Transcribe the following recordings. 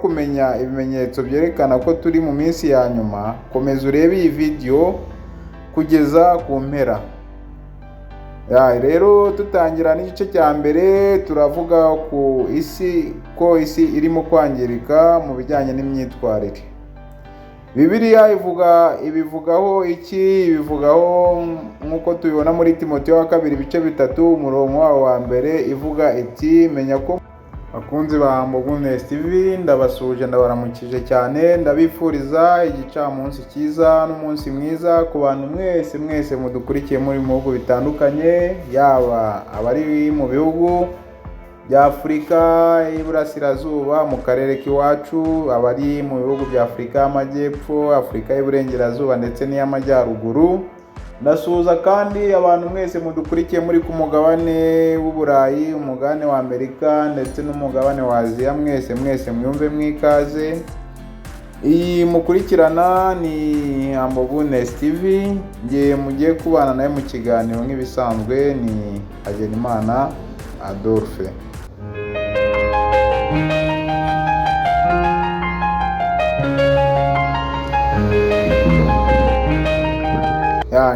kumenya ibimenyetso byerekana ko turi mu minsi ya nyuma, komeza urebe iyi video kugeza ku mpera. Rero tutangira n'igice cya mbere, turavuga ku isi ko isi irimo kwangirika mu bijyanye n'imyitwarire. Bibiliya ibivugaho iki? Ibivugaho nk'uko tubibona muri Timoteyo wa kabiri ibice 3 umurongo wa mbere, ivuga iti menya ko bakunzi ba Mbogunesi TV, ndabasuje ndabaramukije cyane, ndabifuriza igicamunsi cyiza n'umunsi mwiza ku bantu mwese mudukurikiye muri mu bihugu bitandukanye, yaba abari mu bihugu bya Afurika y'Iburasirazuba mu karere k'iwacu, abari mu bihugu bya Afurika y'Amajyepfo, Afurika y'Iburengerazuba ndetse n'iy'Amajyaruguru. Ndasuhuza kandi abantu mwese mudukurikiye muri ku mugabane w'Uburayi, umugabane wa Amerika ndetse n'umugabane wa Aziya, mwese mwumve mwikaze. Iyi mukurikirana ni Mbogunesi TV, ngiye mugiye kubana nawe mu kiganiro nk'ibisanzwe, ni Hagenimana Adolphe.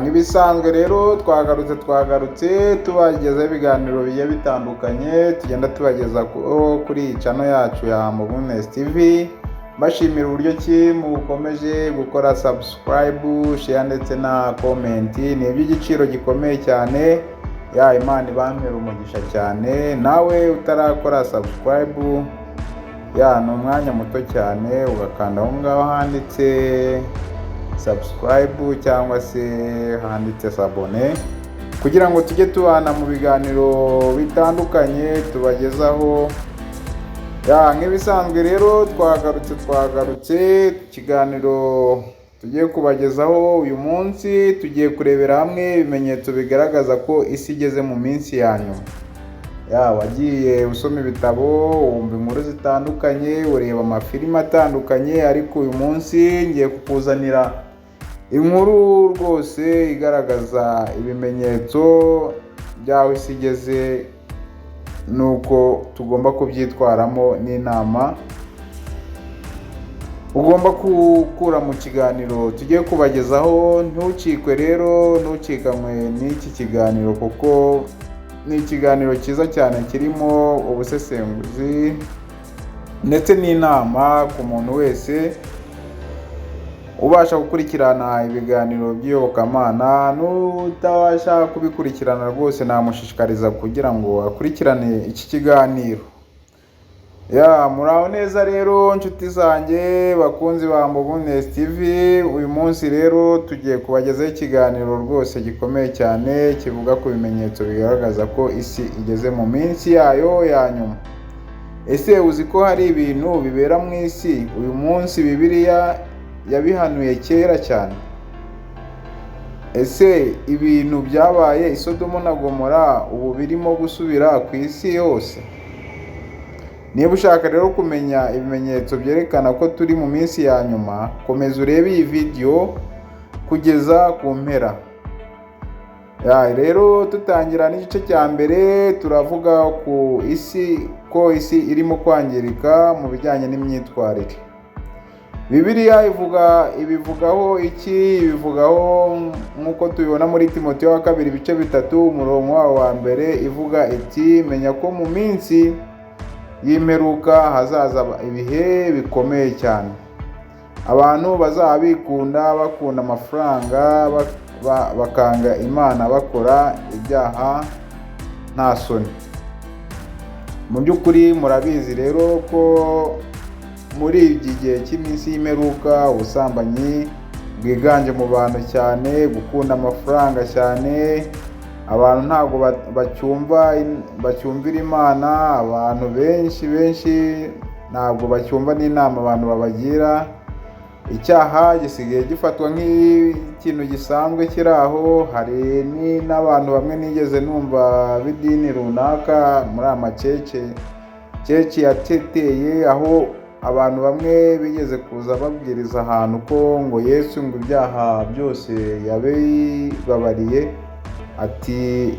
Nk'ibisanzwe rero twagarutse tubagezaho ibiganiro bigiye bitandukanye, tugenda tubageza kuri channel yacu ya Mbogunesi TV. Mbashimira uburyo ki mukomeje gukora subscribe, share ndetse na comment, ni iby'igiciro gikomeye cyane. Imana ibampera umugisha cyane. Nawe utarakora subscribe, ni umwanya muto cyane ugakanda aho ngaho handitse subscribe cyangwa se handitse s'abonner, kugira ngo tujye tubana mu biganiro bitandukanye tubagezaho. Nk'ibisanzwe rero twagarutse ikiganiro tugiye kubagezaho uyu munsi. Tugiye kurebera hamwe ibimenyetso bigaragaza ko isi igeze mu minsi ya nyuma. Wagiye usoma ibitabo, wumva inkuru zitandukanye, ureba amafilime atandukanye, ariko uyu munsi ngiye kukuzanira inkuru rwose igaragaza ibimenyetso by'aho isi igeze, nuko tugomba kubyitwaramo n'inama ugomba gukura mu kiganiro tugiye kubagezaho. Ntucikwe rero, ntucikanwe n'iki kiganiro, kuko ni ikiganiro cyiza cyane kirimo ubusesenguzi ndetse n'inama ku muntu wese ubasha gukurikirana ibiganiro by'iyobokamana. N'utabasha kubikurikirana rwose namushishikariza kugira ngo akurikirane iki kiganiro. Muraho neza rero nshuti zanjye bakunzi ba Mbogunesi TV. Uyu munsi rero tugiye kubagezaho ikiganiro rwose gikomeye cyane kivuga ku bimenyetso bigaragaza ko isi igeze mu minsi yayo ya nyuma. Ese uzi ko hari ibintu bibera mu isi uyu munsi Bibiliya yabihanuye kera cyane? Ese ibintu byabaye i Sodomu na Gomora ubu birimo gusubira ku isi yose? Niba ushaka rero kumenya ibimenyetso byerekana ko turi mu minsi ya nyuma, komeza urebe iyi video kugeza ku mpera. Rero tutangira n'igice cya mbere, turavuga ku isi ko isi irimo kwangirika mu bijyanye n'imyitwarire. Bibiliya ibivugaho iki? Ibivugaho nk'uko tubibona muri Timoteyo wa kabiri ibice 3 umurongo wa mbere, ivuga iti menya ko mu minsi y'imperuka hazaza ibihe bikomeye cyane. Abantu bazaba bakunda amafaranga, bakanga Imana, bakora ibyaha nta soni. Mu by'ukuri murabizi rero ko muri iki gihe cy'iminsi y'imperuka ubusambanyi bwiganje mu bantu cyane, gukunda amafaranga cyane, abantu ntabwo bacyumvira Imana, abantu benshi ntabwo bacyumva n'inama abantu babagira. Icyaha gisigaye gifatwa nk'ikintu gisanzwe kiri aho. Hari n'abantu bamwe nigeze numva b'idini runaka muri amakeke yateteye, aho abantu bamwe bigeze kuza babwiriza ahantu ko ngo Yesu ngo ibyaha byose yabibabariye, ati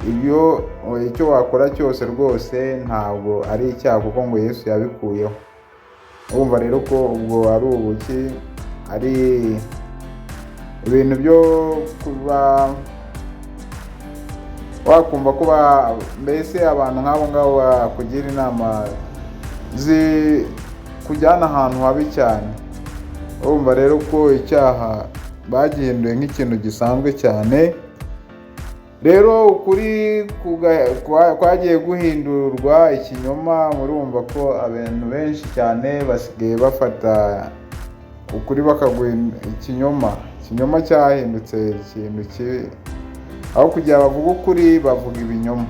icyo wakora cyose rwose ntabwo ari icyaha kuko ngo Yesu yabikuyeho. Urumva rero ko ubwo ari ubuki, ari ibintu byo kuba wakumva kuba mbese abantu nk'abo ngabo bakugira inama kujyana ahantu habi cyane. Urumva rero ko icyaha bagihinduye nk'ikintu gisanzwe cyane. Rero ukuri kwagiye guhindurwa ikinyoma. Murumva ko abantu benshi cyane basigaye bafata ukuri bakaguha ikinyoma. Ikinyoma cyahindutse ikintu kibi, aho kugira bavuga ukuri bavuga ibinyoma.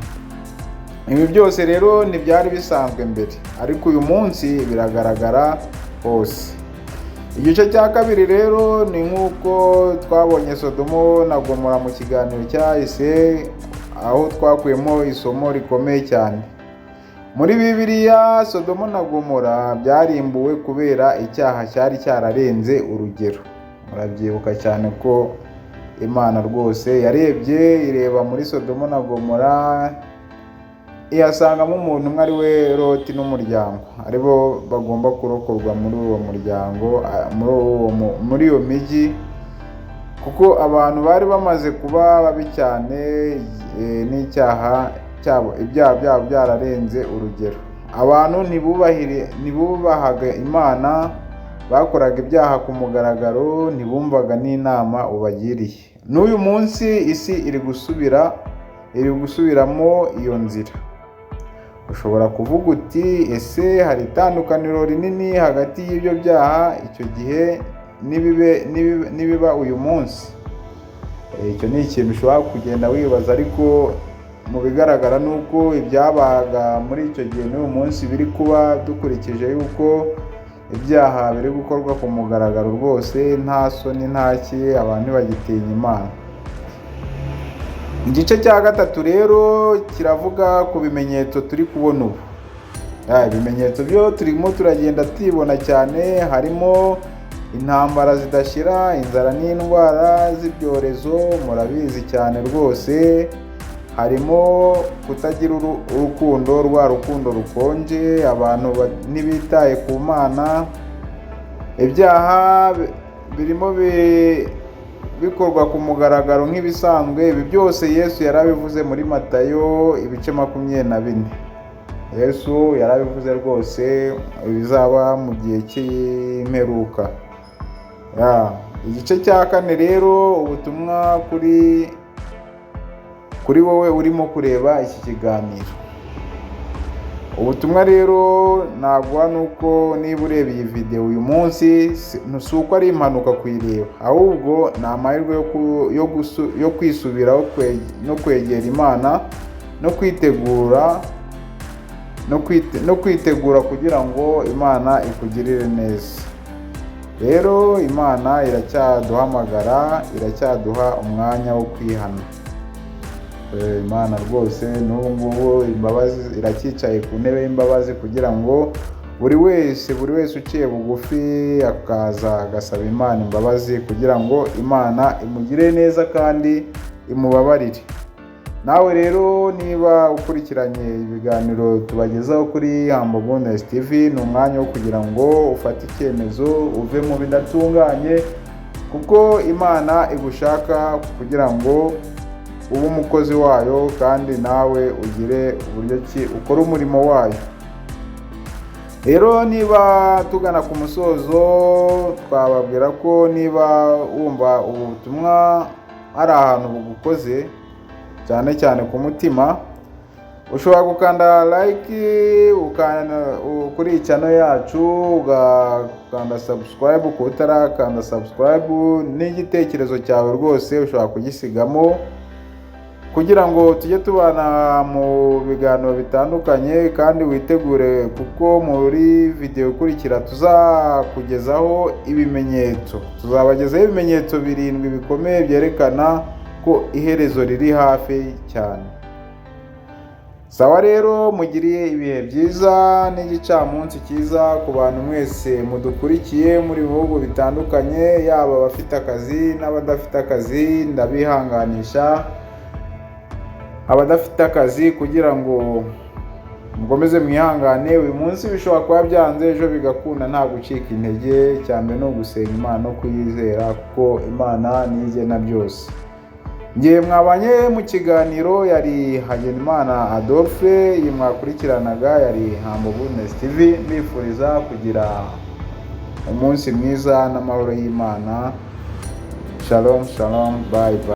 Ibi byose rero ntibyari bisanzwe mbere, ariko uyu munsi biragaragara hose. Igice cya kabiri rero ni nk'uko twabonye Sodomo na Gomora mu kiganiro cyahise, aho twakuyemo isomo rikomeye cyane. Muri Bibiliya Sodomo na Gomora byarimbuwe kubera icyaha cyari cyararenze urugero. Murabyibuka cyane ko Imana rwose yarebye ireba muri Sodomo na Gomora, ihasangamo umuntu umwe ari we Loti n'umuryango, aribo bagomba kurokorwa muri uwo muryango, muri iyo migi, kuko abantu bari bamaze kuba babi cyane n'icyaha cyabo, ibyaha byabo byararenze urugero. Abantu ntibubahaga Imana, bakoraga ibyaha ku mugaragaro, ntibumvaga n'inama ubagiriye. N'uyu munsi isi iri gusubiramo iyo nzira. Ushobora kuvuga uti ese hari itandukaniro rinini hagati y'ibyo byaha icyo gihe nibiba uyu munsi? Icyo ni ikintu ushobora kugenda wibaza, ariko mu bigaragara ni uko ibyabaga muri icyo gihe n'uyu munsi biri kuba, dukurikije yuko ibyaha biri gukorwa ku mugaragaro rwose, nta soni nta ki, abantu ntibagitinya Imana. Igice cya gatatu rero kiravuga ku bimenyetso turi kubona ubu. Ibimenyetso byo turimo turagenda tubibona cyane, harimo intambara zidashira, inzara n'indwara z'ibyorezo, murabizi cyane rwose. Harimo kutagira urukundo, rwa rukundo rukonje, abantu ntibitaye ku Mana. Ibyaha birimo bikorwa ku mugaragaro nk'ibisanzwe. Ibi byose Yesu yarabivuze muri Matayo ibice 24. Yesu yarabivuze rwose ibizaba mu gihe cy'imperuka. Igice cya kane rero, ubutumwa kuri wowe urimo kureba iki kiganiro. Ubutumwa rero naguha nuko niba ureba iyi video uyu munsi, si uko ari impanuka kuyireba, ahubwo ni amahirwe yo kwisubiraho no kwegera Imana no kwitegura kugira ngo Imana ikugirire neza. Rero Imana iracyaduhamagara, iracyaduha umwanya wo kwihana. Imana rwose n'ubu ngubu imbabazi iracyicaye ku ntebe y'imbabazi, kugira ngo buri wese uciye bugufi akaza agasaba Imana imbabazi, kugira ngo Imana imugire neza kandi imubabarire. Nawe rero niba ukurikiranye ibiganiro tubagezaho kuri Humble Bonnes TV, ni umwanya wo kugira ngo ufate icyemezo uve mu bidatunganye, kuko Imana igushaka kugira ngo ube umukozi wayo, kandi nawe ugire uburyo ki ukora umurimo wayo. Rero niba tugana ku musozo, twababwira ko niba wumva ubu butumwa ari ahantu bugukoze cyane cyane ku mutima, ushobora gukanda like kuri channel yacu, ugakanda subscribe ku utarakanda subscribe, n'igitekerezo cyawe rwose ushobora kugisigamo, kugira ngo tujye tubana mu biganiro bitandukanye. Kandi witegure, kuko muri video ikurikira tuzakugezaho ibimenyetso, tuzabagezaho ibimenyetso 7 bikomeye byerekana ko iherezo riri hafi cyane. Sawa rero, mugiriye ibihe byiza n'igicamunsi cyiza ku bantu mwese mudukurikiye muri bihugu bitandukanye, yaba abafite akazi n'abadafite akazi. Ndabihanganisha abadafite akazi kugira ngo mukomeze mwihangane. Uyu munsi bishobora kuba byanze, ejo bigakunda. Nta gucika intege, cyane no gusenga Imana no kuyizera, kuko Imana niyo igena byose. Ngiye mwabanye mu kiganiro yari Hagenimana Adolphe, iyi mwakurikiranaga yari Humble Business TV. Mbifuriza kugira umunsi mwiza n'amahoro y'Imana. Shalom, shalom, bye bye.